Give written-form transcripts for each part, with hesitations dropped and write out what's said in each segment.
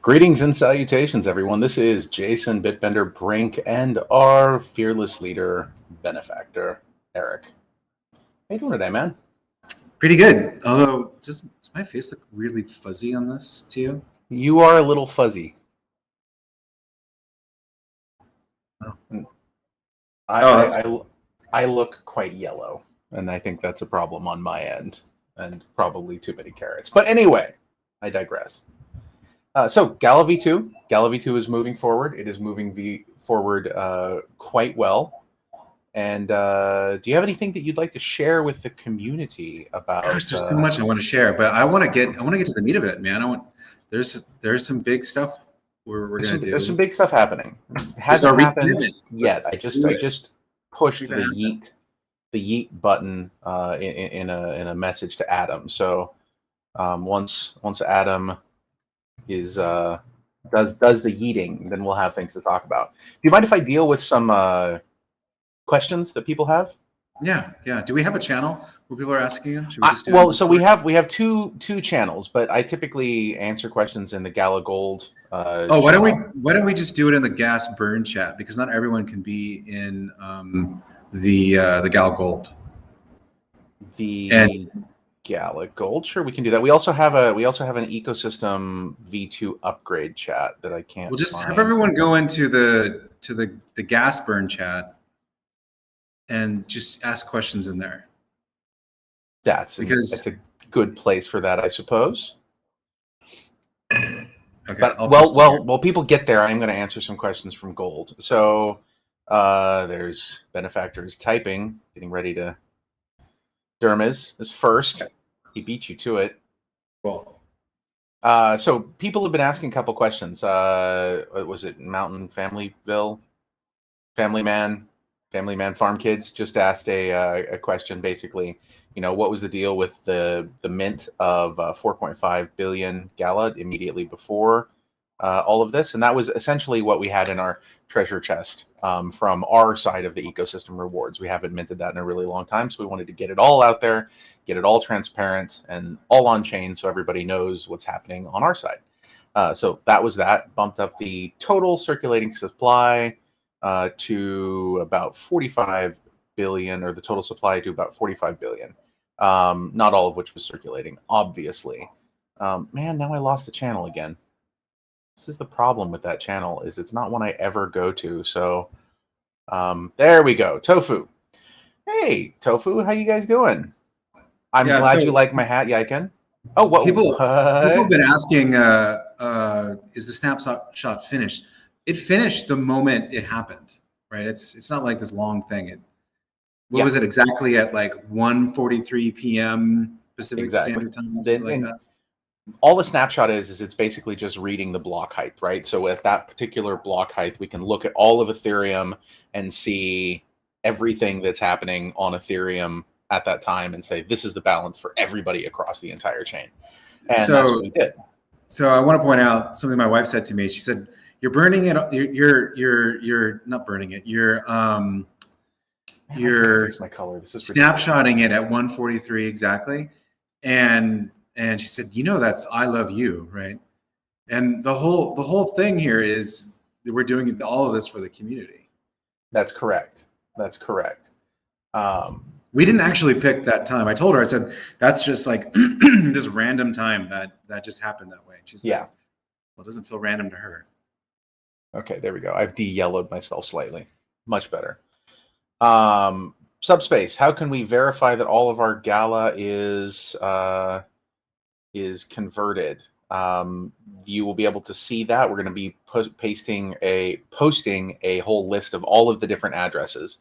Greetings and salutations, everyone. This is Jason, BitBender, Brink, and our fearless leader, benefactor, Eric. How you doing today, man? Pretty good. Although, does my face look really fuzzy on this to you? You are a little fuzzy. Oh. I look quite yellow, and I think that's a problem on my end, and probably too many carrots. But anyway, I digress. So Gala V2 is moving forward. It is moving forward quite well. And do you have anything that you'd like to share with the community about? Gosh, there's so much I want to share, but I want to get to the meat of it, man. There's some big stuff we're gonna do. There's some big stuff happening. It hasn't happened yet. I just pushed the yeet button in a message to Adam. So once Adam is does the yeeting, then we'll have things to talk about. Do you mind if I deal with some questions that people have? Yeah. Do we have a channel where people are asking you? We have two channels, but I typically answer questions in the Gala Gold. Why don't we just do it in the gas burn chat, because not everyone can be in the Gala Gold. Gala Gold, sure, we can do that. We also have an ecosystem V2 upgrade chat that I can't. We'll just have everyone go into the gas burn chat and just ask questions in there. That's a good place for that, I suppose. Okay. But while people get there, I'm going to answer some questions from Gold. So there's benefactors typing, getting ready to. Dermis is first. He beat you to it. Cool. So people have been asking a couple questions. Was it Mountain Familyville? Family Man Farm Kids just asked a question, basically. What was the deal with the mint of 4.5 billion Gala immediately before all of this? And that was essentially what we had in our treasure chest from our side of the ecosystem rewards. We haven't minted that in a really long time, so we wanted to get it all out there, get it all transparent and all on chain so everybody knows what's happening on our side. So that was that. Bumped up the total circulating supply to about 45 billion, or the total supply to about 45 billion. Not all of which was circulating, obviously. Man, now I lost the channel again. This is the problem with that channel, is it's not one I ever go to. So there we go. Tofu. Hey, Tofu, how you guys doing? I'm glad you like my hat, Yiken. Oh, what? People have been asking, is the snapshot finished? It finished the moment it happened, right? It's not like this long thing. What was it exactly at like 1:43 p.m. Pacific Standard Time? Like that? All the snapshot is it's basically just reading the block height, right? So at that particular block height, we can look at all of Ethereum and see everything that's happening on Ethereum at that time and say, this is the balance for everybody across the entire chain. And that's what we did. So I want to point out something my wife said to me. She said, you're burning it. You're not burning it. You're my color. This is snapshotting it at 1:43 exactly. And she said, that's I love you, right? And the whole thing here is that we're doing all of this for the community. That's correct. We didn't actually pick that time. I told her, I said, that's just like this random time that just happened that way. She said, well, it doesn't feel random to her. Okay, there we go. I've de-yellowed myself slightly. Much better. Subspace, how can we verify that all of our Gala is converted? You will be able to see that. We're going to be posting a whole list of all of the different addresses.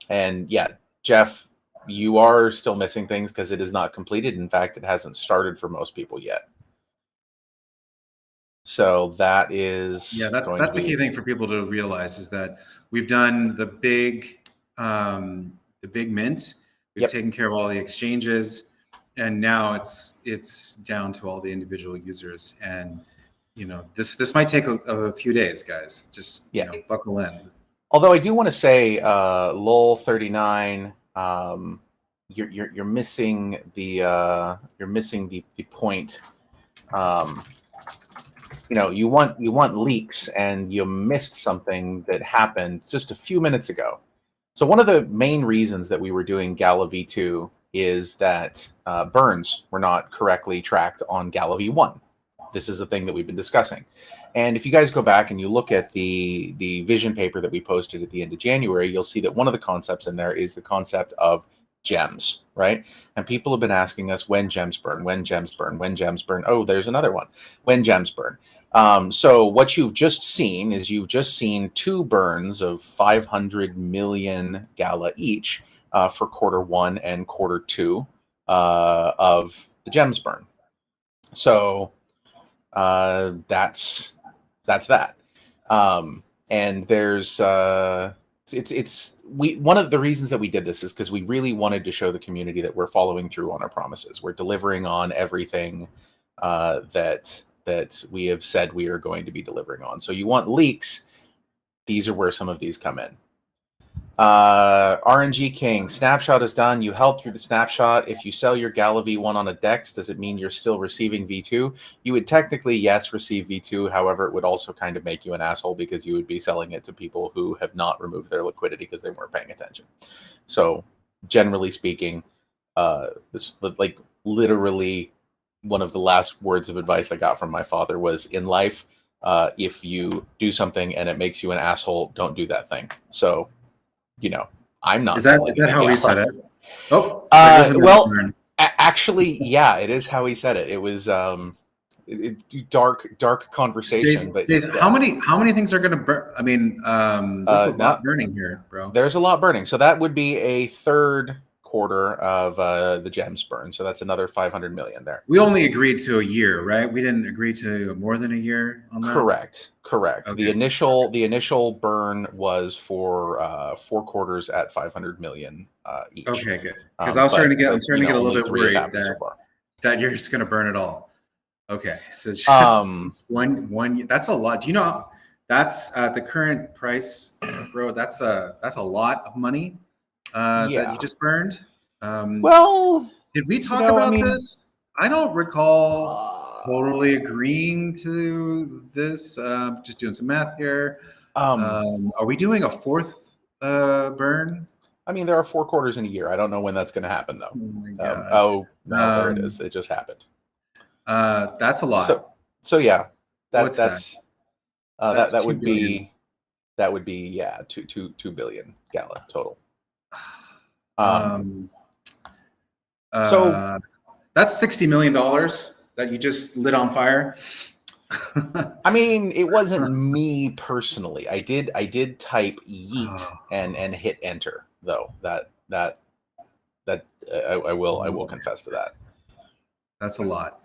And yeah, Jeff, you are still missing things because it is not completed. In fact, it hasn't started for most people yet. So that is that's the key thing for people to realize, is that we've done the big mint. We've taken care of all the exchanges. And now it's down to all the individual users, and this might take a few days, guys. Just buckle in. Although I do want to say, lol39, you're missing the point. you want leaks, and you missed something that happened just a few minutes ago. So one of the main reasons that we were doing Gala V2 is that burns were not correctly tracked on Gala V1. This is a thing that we've been discussing. And if you guys go back and you look at the vision paper that we posted at the end of January, you'll see that one of the concepts in there is the concept of gems, right? And people have been asking us when gems burn, when gems burn, when gems burn. Oh, there's another one. When gems burn. So what you've just seen is two burns of 500 million Gala each for quarter 1 and quarter 2 of the gems burn. So that's that. And there's one of the reasons that we did this is because we really wanted to show the community that we're following through on our promises. We're delivering on everything that we have said we are going to be delivering on. So you want leaks, these are where some of these come in. RNG King, snapshot is done. You helped through the snapshot. If you sell your Gala V1 on a DEX, does it mean you're still receiving V2? You would technically, yes, receive V2. However, it would also kind of make you an asshole because you would be selling it to people who have not removed their liquidity because they weren't paying attention. So generally speaking, this like literally one of the last words of advice I got from my father was, in life, if you do something and it makes you an asshole, don't do that thing. So, I'm not. Is that how he said it? Oh, well, actually, yeah, it is how he said it. It was dark conversation. But how many things are going to burn? I mean, there's a lot burning here, bro. There's a lot burning. So that would be a third quarter of the gems burn. So that's another 500 million there. We only agreed to a year, right? We didn't agree to more than a year on that. Correct. Okay. The initial burn was for 4 quarters at 500 million each. Okay, good. Because I'm starting to get a little bit worried that you're just going to burn it all. Okay, so just one. That's a lot. Do you know that's at the current price, bro? That's a lot of money. That you just burned. Well, did we talk about this? I don't recall totally agreeing to this. Just doing some math here. Are we doing a fourth burn? I mean, there are 4 quarters in a year. I don't know when that's going to happen, though. Oh my God. There it is. It just happened. That's a lot. So yeah, that would be 2 billion Gala total. So that's $60 million that you just lit on fire. I mean, it wasn't me personally. I did type yeet and hit enter, though. That I will confess to that. That's a lot.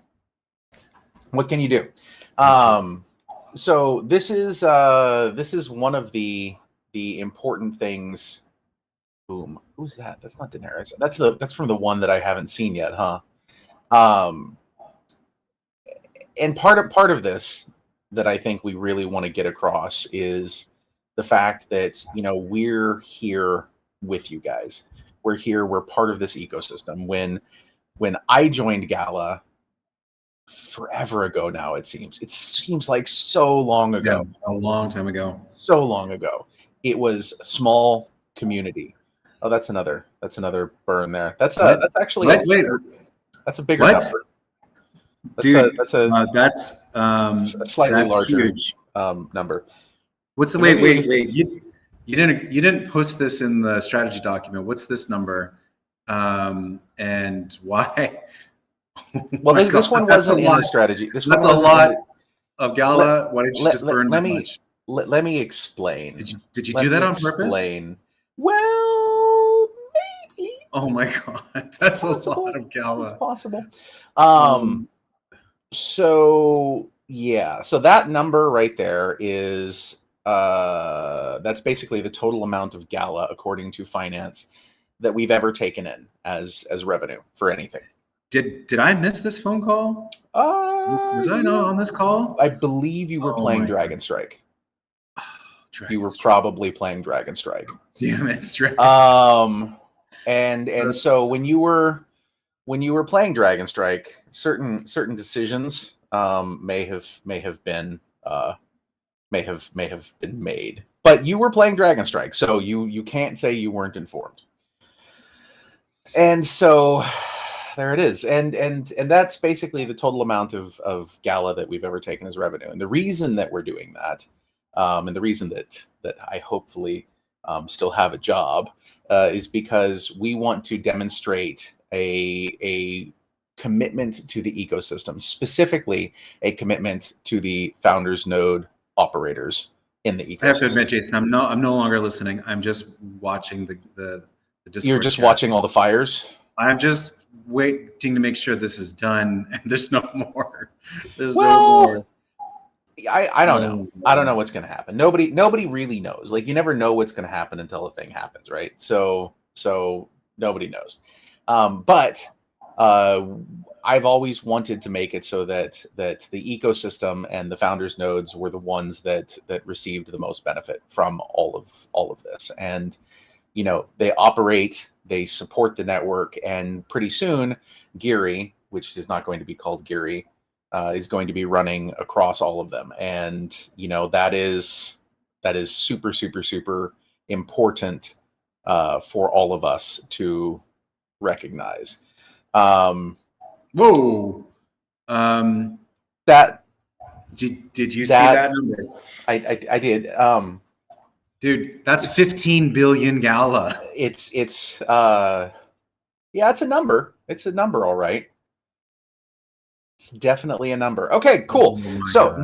What can you do? So this is one of the important things. Boom. Who's that? That's not Daenerys. That's from the one that I haven't seen yet, huh? And part of this that I think we really want to get across is the fact that, we're here with you guys. We're here. We're part of this ecosystem. When I joined Gala forever ago now, it seems like so long ago. Yeah, a long time ago. So long ago. It was a small community. Oh, that's another burn there. That's actually that's a bigger number. That's a slightly larger number. What's the wait? You didn't post this in the strategy document. What's this number? And why? Well, this one wasn't in the strategy. That's a lot of Gala. Why didn't you just burn that much? Let me explain. Did you do that on purpose? Well, maybe. Oh my God, that's a lot of Gala. It's possible. So yeah, so that number right there is that's basically the total amount of Gala according to finance that we've ever taken in as revenue for anything. Did I miss this phone call? Was I not on this call? I believe you were playing Dragon Strike. You were probably playing Dragon Strike. Damn it, Strike. And so when you were playing Dragon Strike, certain decisions may have been made. But you were playing Dragon Strike, so you can't say you weren't informed. And so there it is. And that's basically the total amount of Gala that we've ever taken as revenue. And the reason that we're doing that, and the reason that I hopefully still have a job, is because we want to demonstrate a commitment to the ecosystem, specifically a commitment to the founders node operators in the ecosystem. I have to admit, Jason, I'm no longer listening. I'm just watching the Discord You're just chat. watching all the fires. I'm just waiting to make sure this is done and there's no more. There's no Well, more. I don't know. I don't know what's going to happen. Nobody really knows. Like, you never know what's going to happen until a thing happens, right? So nobody knows. But I've always wanted to make it so that the ecosystem and the founders nodes were the ones that received the most benefit from all of this. And you know, they operate, they support the network, and pretty soon Geary, which is not going to be called Geary, is going to be running across all of them. And you know, that is super important for all of us to recognize. Whoa. That did you see that number? I did. Dude, that's 15 billion Gala. It's yeah, it's a number. It's a number, all right. It's definitely a number. Okay, cool. Oh so God.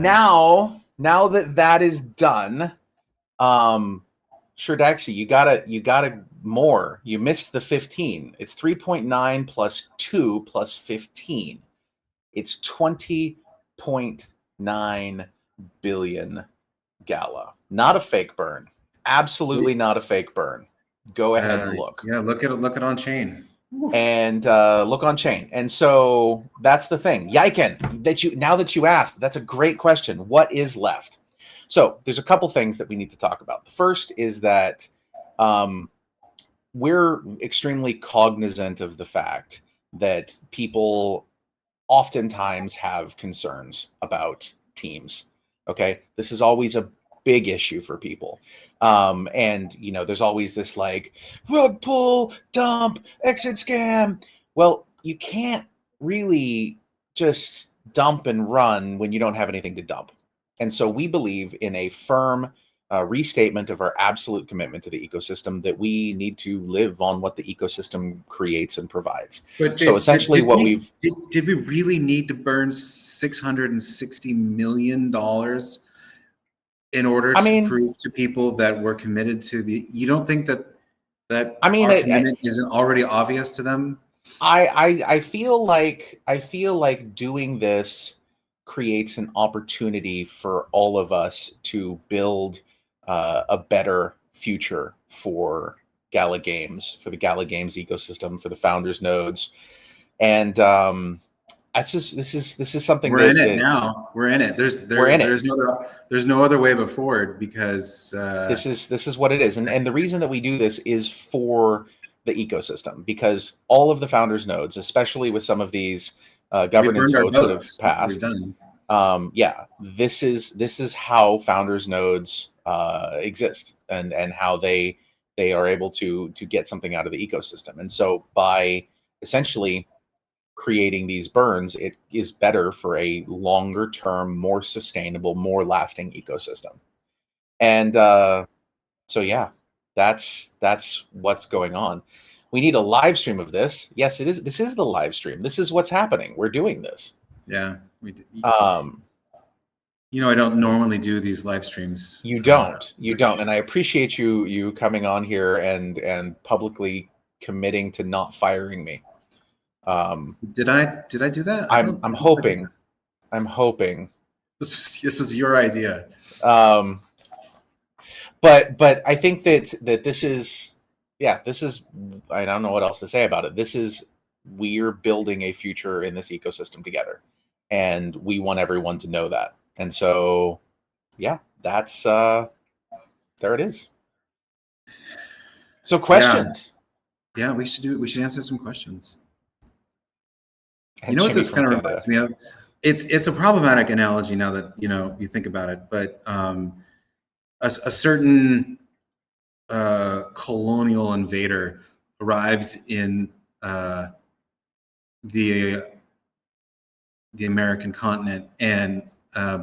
now that is done, sure, Daxi, you gotta more. You missed the 15. It's 3.9 plus 2 plus 15. It's 20.9 billion Gala. Not a fake burn. Absolutely not a fake burn. Go ahead and look. Yeah, look at on chain. And look on chain. And so that's the thing. Yiken, now that you asked, that's a great question. What is left? So there's a couple things that we need to talk about. The first is that we're extremely cognizant of the fact that people oftentimes have concerns about teams. Okay, this is always a big issue for people. And you know, there's always this like rug pull, dump, exit scam. Well, you can't really just dump and run when you don't have anything to dump. And so we believe in a firm restatement of our absolute commitment to the ecosystem, that we need to live on what the ecosystem creates and proves. So essentially did we really need to burn $660 million in order to prove to people that we're committed to the, you don't think that our commitment isn't already obvious to them? I feel like doing this creates an opportunity for all of us to build a better future for Gala Games, for the Gala Games ecosystem, for the founders nodes. And this is something we're in it now. We're in it. There's no other way but forward, because this is what it is. And the reason that we do this is for the ecosystem, because all of the founders nodes, especially with some of these governance votes that have passed, this is how founders nodes exist, and how they are able to get something out of the ecosystem. And so by essentially creating these burns, it is better for a longer term, more sustainable, more lasting ecosystem. And so yeah, that's what's going on. We need a live stream of this. Yes, it is. This is the live stream. This is what's happening. We're doing this. Yeah, we do. You know, I don't normally do these live streams. You don't, and I appreciate you coming on here and publicly committing to not firing me. Did I do that? I'm hoping. This was your idea. But I think that this is, I don't know what else to say about it. We're building a future in this ecosystem together, and we want everyone to know that. And so, yeah, that's there it is. So questions. Yeah, we should answer some questions. And you know what Jimmy this kind of reminds me of? it's a problematic analogy now that you think about it, but a certain colonial invader arrived in the American continent and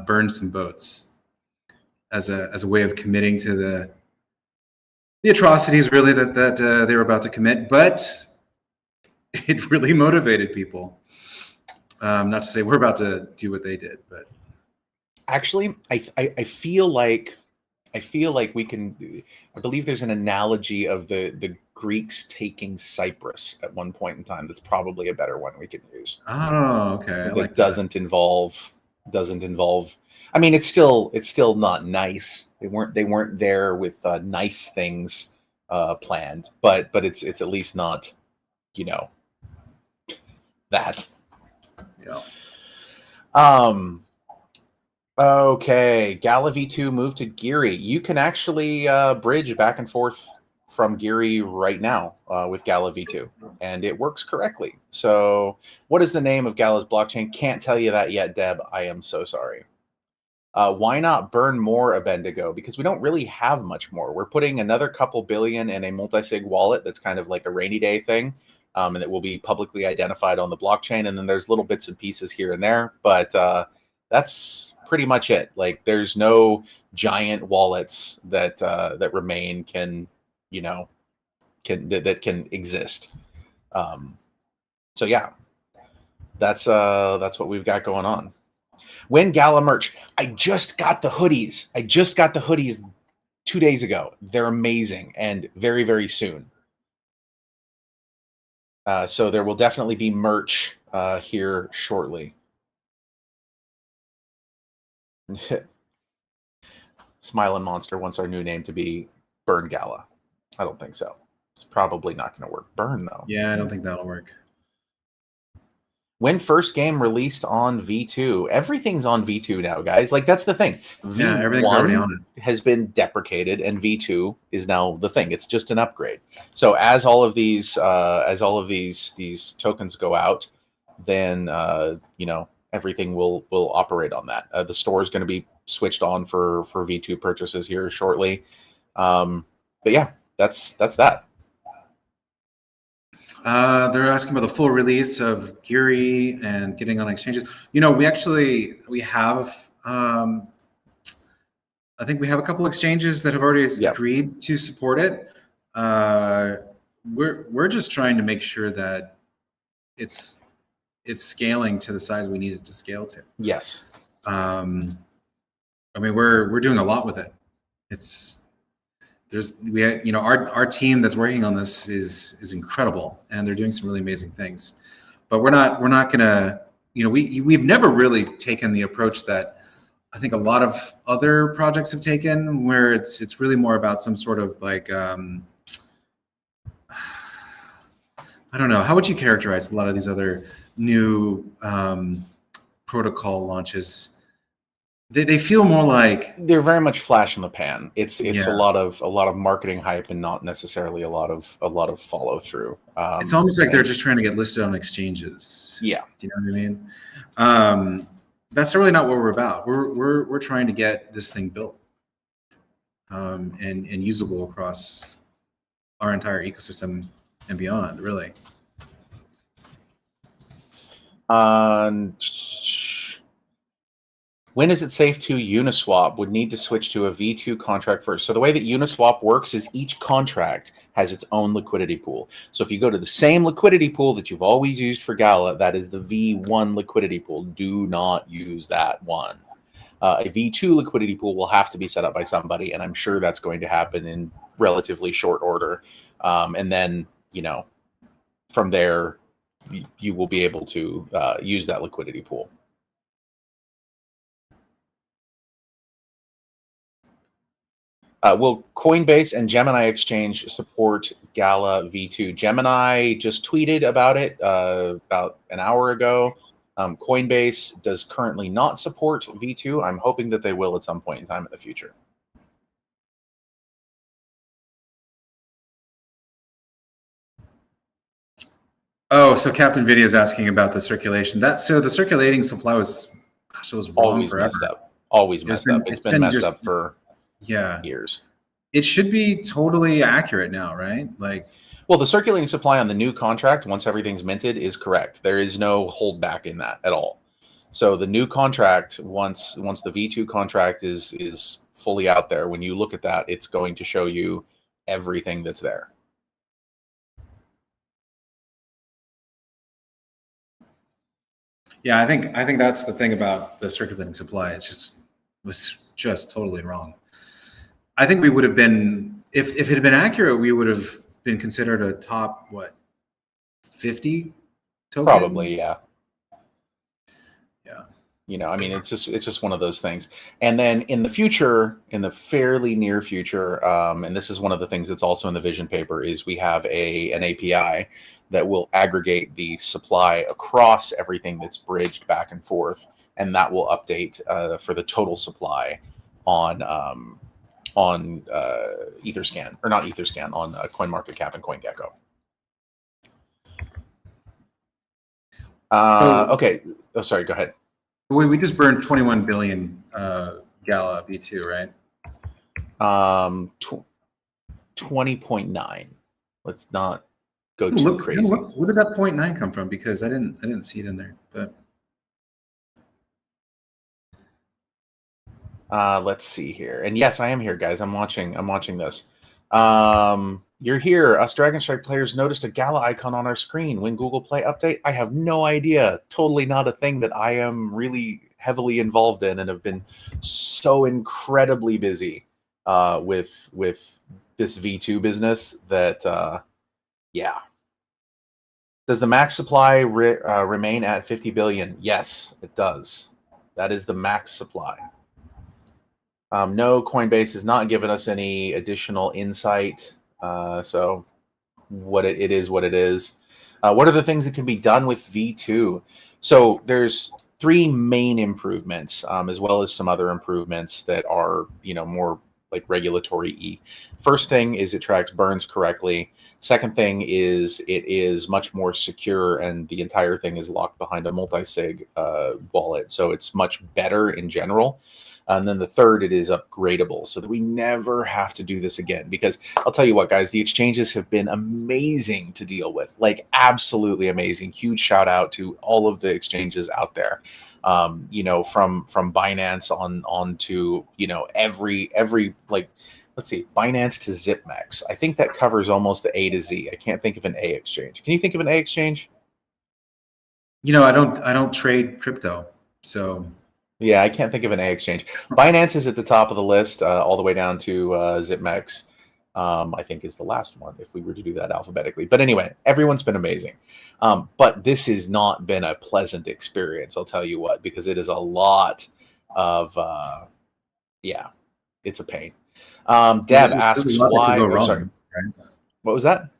burned some boats as a way of committing to the atrocities really that they were about to commit, but it really motivated people. Not to say we're about to do what they did, but actually, I feel like we can. I believe there's an analogy of the Greeks taking Cyprus at one point in time. That's probably a better one we can use. oh, okay, I That like that. doesn't involve. I mean, it's still not nice. They weren't there with nice things planned, but it's at least not, that. Yeah. Okay, Gala V2 moved to Geary. You can actually bridge back and forth from Geary right now with Gala V2, and it works correctly. So what is the name of Gala's blockchain? Can't tell you that yet, Deb. I am so sorry. Why not burn more Abendigo? Because we don't really have much more. We're putting another couple billion in a multi-sig wallet that's kind of like a rainy day thing, and it will be publicly identified on the blockchain. And then there's little bits and pieces here and there, but that's pretty much it. Like, there's no giant wallets that remain that can exist. So yeah, that's what we've got going on. When Gala merch, I just got the hoodies. 2 days ago. They're amazing and very, very soon. So there will definitely be merch here shortly. Smiling Monster wants our new name to be Burn Gala. I don't think so. It's probably not going to work. Burn, though. Yeah, I don't think that'll work. When first game released on V2, everything's on V2 now, guys. Like, that's the thing. Yeah, everything's already on it. Has been deprecated, and V2 is now the thing. It's just an upgrade. So as all of these tokens go out, then everything will operate on that. The store is going to be switched on for V2 purchases here shortly. But yeah, that's that. They're asking about the full release of Geary and getting on exchanges. We have. I think we have a couple exchanges that have already agreed to support it. We're just trying to make sure that it's scaling to the size we need it to scale to. Yes. I mean, we're doing a lot with it. Our team that's working on this is incredible, and they're doing some really amazing things. But we're not gonna, we've never really taken the approach that I think a lot of other projects have taken, where it's really more about some sort of like I don't know, how would you characterize a lot of these other new protocol launches? They feel more like they're very much flash in the pan. It's a lot of marketing hype and not necessarily a lot of follow through. It's almost like they're just trying to get listed on exchanges. Yeah, do you know what I mean? That's really not what we're about. We're trying to get this thing built and usable across our entire ecosystem and beyond, really. When is it safe to Uniswap? Would need to switch to a V2 contract first. So the way that Uniswap works is each contract has its own liquidity pool. So if you go to the same liquidity pool that you've always used for Gala, that is the V1 liquidity pool. Do not use that one. A V2 liquidity pool will have to be set up by somebody, and I'm sure that's going to happen in relatively short order. And then, from there, you will be able to use that liquidity pool. Will Coinbase and Gemini Exchange support Gala V2? Gemini just tweeted about it about an hour ago. Coinbase does currently not support V2. I'm hoping that they will at some point in time in the future. Oh, so Captain Video is asking about the circulation. So the circulating supply was, gosh, it was wrong Always forever. messed up. Always messed up. It's been messed up just for yeah. years. It should be totally accurate now, right? Like, well, the circulating supply on the new contract, once everything's minted, is correct. There is no holdback in that at all. So the new contract, once the V2 contract is fully out there, when you look at that, it's going to show you everything that's there. yeah, I think that's the thing about the circulating supply. It was just totally wrong. I think we would have been, if it had been accurate, we would have been considered a top, what, 50 token? Probably, yeah. Yeah. You know, I mean, it's just one of those things. And then in the future, in the fairly near future, and this is one of the things that's also in the vision paper, is we have an API that will aggregate the supply across everything that's bridged back and forth, and that will update for the total supply on Etherscan, or not Etherscan, on CoinMarketCap and CoinGecko. Okay. Oh, sorry. Go ahead. We just burned 21 billion Gala V2, right? 20.9. Let's not go too crazy. Where did that 0.9 come from? Because I didn't see it in there. But let's see here. And yes, I am here, guys. I'm watching this. You're here. Us Dragon Strike players noticed a Gala icon on our screen when Google Play update. I have no idea. Totally not a thing that I am really heavily involved in, and have been so incredibly busy with this V2 business that yeah. Does the max supply remain at 50 billion? Yes, it does. That is the max supply. No, Coinbase has not given us any additional insight. So it is what it is. What are the things that can be done with V2? So there's 3 main improvements, as well as some other improvements that are, more like regulatory-y. First thing is it tracks burns correctly. Second thing is it is much more secure, and the entire thing is locked behind a multi-sig wallet. So it's much better in general. And then the third, it is upgradable, so that we never have to do this again. Because I'll tell you what, guys, the exchanges have been amazing to deal with, like absolutely amazing. Huge shout out to all of the exchanges out there. From Binance on to every like, let's see, Binance to ZipMex. I think that covers almost the A to Z. I can't think of an A exchange. Can you think of an A exchange? I don't trade crypto, so. Yeah, I can't think of an A exchange. Binance is at the top of the list, all the way down to ZipMex. I think is the last one, if we were to do that alphabetically. But anyway, everyone's been amazing. But this has not been a pleasant experience, I'll tell you what, because it is a lot of, it's a pain. Deb asks why. Oh, sorry. Right? What was that?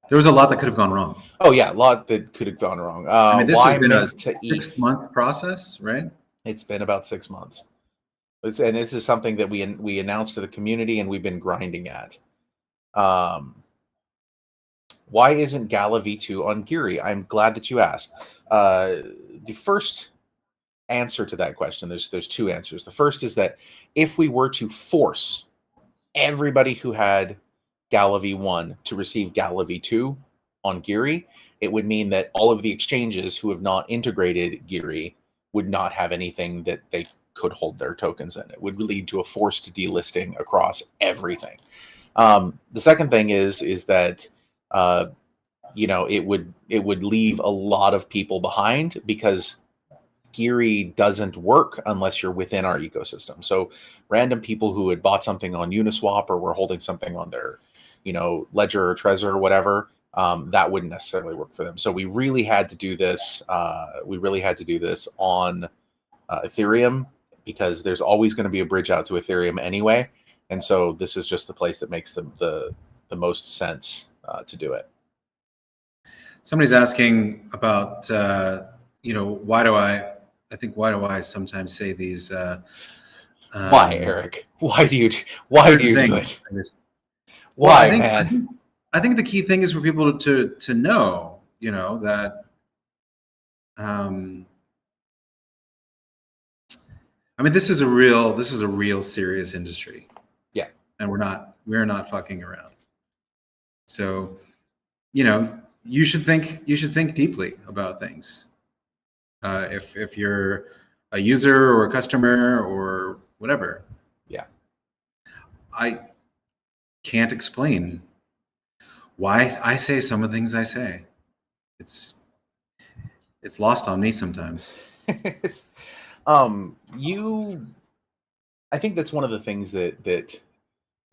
There was a lot that could have gone wrong. Oh, yeah, a lot that could have gone wrong. This has been a 6-month process, right? It's been about 6 months. And this is something that we announced to the community, and we've been grinding at. Why isn't Gala V2 on Geary? I'm glad that you asked. The first answer to that question, there's 2 answers. The first is that if we were to force everybody who had Gala V1 to receive Gala V2 on Geary, it would mean that all of the exchanges who have not integrated Geary would not have anything that they could hold their tokens in. It would lead to a forced delisting across everything. The second thing is that it would leave a lot of people behind, because Geary doesn't work unless you're within our ecosystem. So random people who had bought something on Uniswap or were holding something on their Ledger or Trezor or whatever, that wouldn't necessarily work for them. So we really had to do this. On Ethereum, because there's always going to be a bridge out to Ethereum anyway. And so this is just the place that makes the most sense to do it. Somebody's asking about, why do I sometimes say these? Why, Eric? Why do you do it? Why, man? I think the key thing is for people to know, that I mean, this is a real serious industry. Yeah. And we're not fucking around. So, you should think deeply about things. If you're a user or a customer or whatever. Yeah. I can't explain why I say some of the things I say. It's lost on me sometimes. I think that's one of the things that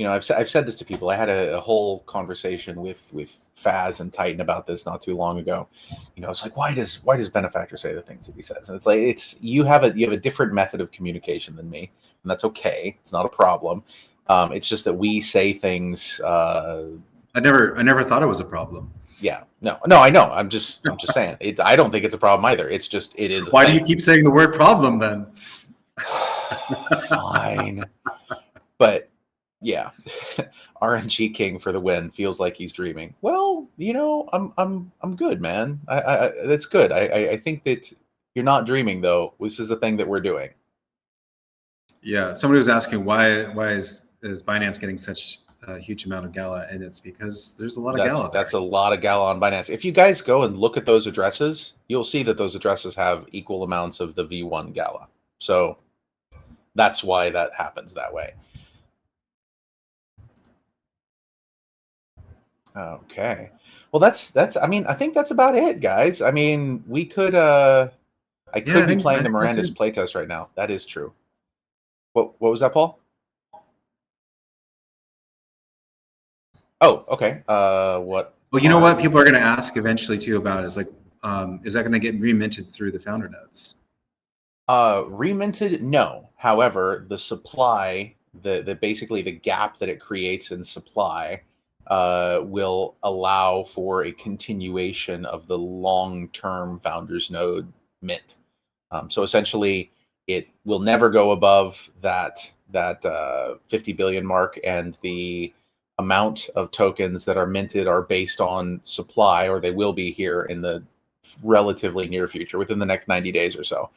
I've said this to people. I had a whole conversation with Faz and Titan about this not too long ago. It's like, why does Benefactor say the things that he says? And it's like, you have a different method of communication than me, and that's okay. It's not a problem. It's just that we say things. I never thought it was a problem. Yeah, no, I know. I'm just saying. I don't think it's a problem either. It's just, it is. Why do you keep saying the word problem then? Fine, but yeah, RNG King for the win. Feels like he's dreaming. Well, I'm good, man. I that's good. I think that you're not dreaming though. This is a thing that we're doing. Yeah, somebody was asking why is Binance getting such a huge amount of Gala, and it's because there's a lot of Gala. That's a lot of Gala on Binance. If you guys go and look at those addresses, you'll see that those addresses have equal amounts of the V1 Gala. So that's why that happens that way. Okay. Well, that's. I mean, I think that's about it, guys. I mean, we could. I could be playing the Miranda's playtest right now. That is true. What was that, Paul? Oh, okay. What? Well, you know what people are going to ask eventually too about is like, is that going to get reminted through the founder nodes? Reminted, no. However, the supply, the basically the gap that it creates in supply, will allow for a continuation of the long-term founders node mint. So essentially, it will never go above that 50 billion mark, and the amount of tokens that are minted are based on supply, or they will be here in the relatively near future, within the next 90 days or so.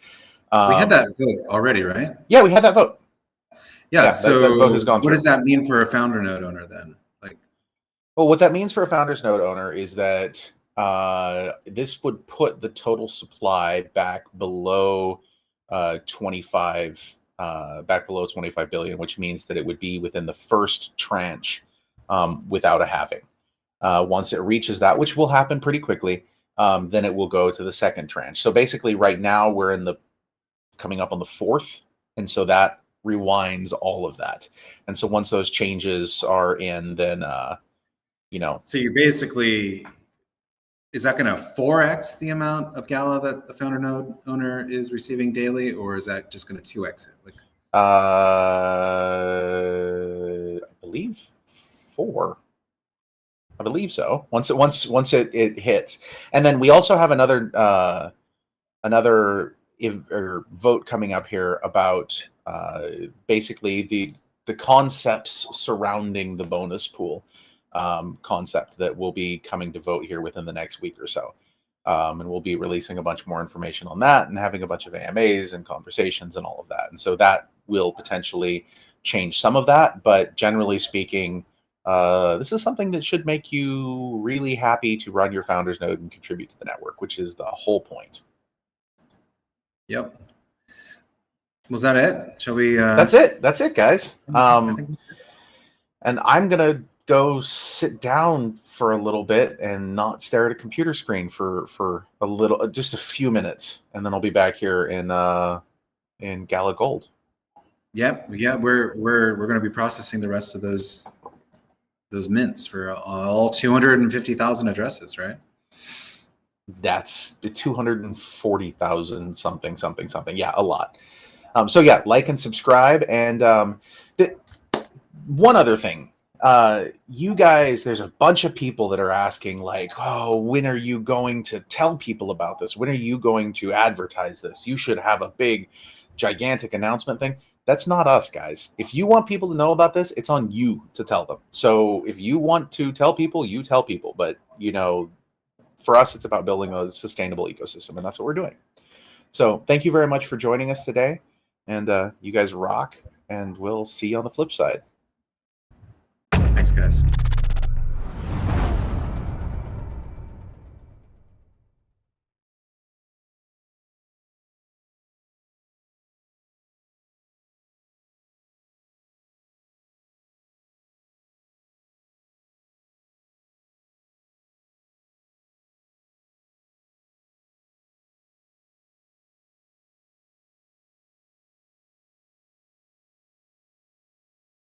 We had that vote already, right? Yeah, we had that vote. Yeah, so that vote has gone through. What does that mean for a founder node owner then? Well, what that means for a founders node owner is that this would put the total supply back below 25 billion, which means that it would be within the first tranche without a halving. Once it reaches that, which will happen pretty quickly, then it will go to the second tranche. So basically, right now we're coming up on the fourth, and so that rewinds all of that. And so once those changes are in, then So you're basically, is that going to 4x the amount of Gala that the founder node owner is receiving daily, or is that just going to 2x it? I believe 4. I believe so. Once it hits, and then we also have another vote coming up here about basically the concepts surrounding the bonus pool concept that will be coming to vote here within the next week or so. And we'll be releasing a bunch more information on that and having a bunch of AMAs and conversations and all of that. And so that will potentially change some of that. But generally speaking, this is something that should make you really happy to run your founders node and contribute to the network, which is the whole point. Yep. Was that it? Shall we? That's it, guys. And I'm gonna go sit down for a little bit and not stare at a computer screen for just a few minutes, and then I'll be back here in Gala Gold. Yep. Yeah, we're going to be processing the rest of those mints for all 250,000 addresses, right? That's 240,000 something. Yeah, a lot. So yeah, like and subscribe. And one other thing, you guys, there's a bunch of people that are asking like, oh, when are you going to tell people about this? When are you going to advertise this? You should have a big, gigantic announcement thing. That's not us, guys. If you want people to know about this, it's on you to tell them. So if you want to tell people, you tell people. But for us, it's about building a sustainable ecosystem, and that's what we're doing. So thank you very much for joining us today, and you guys rock, and we'll see you on the flip side. Thanks, guys.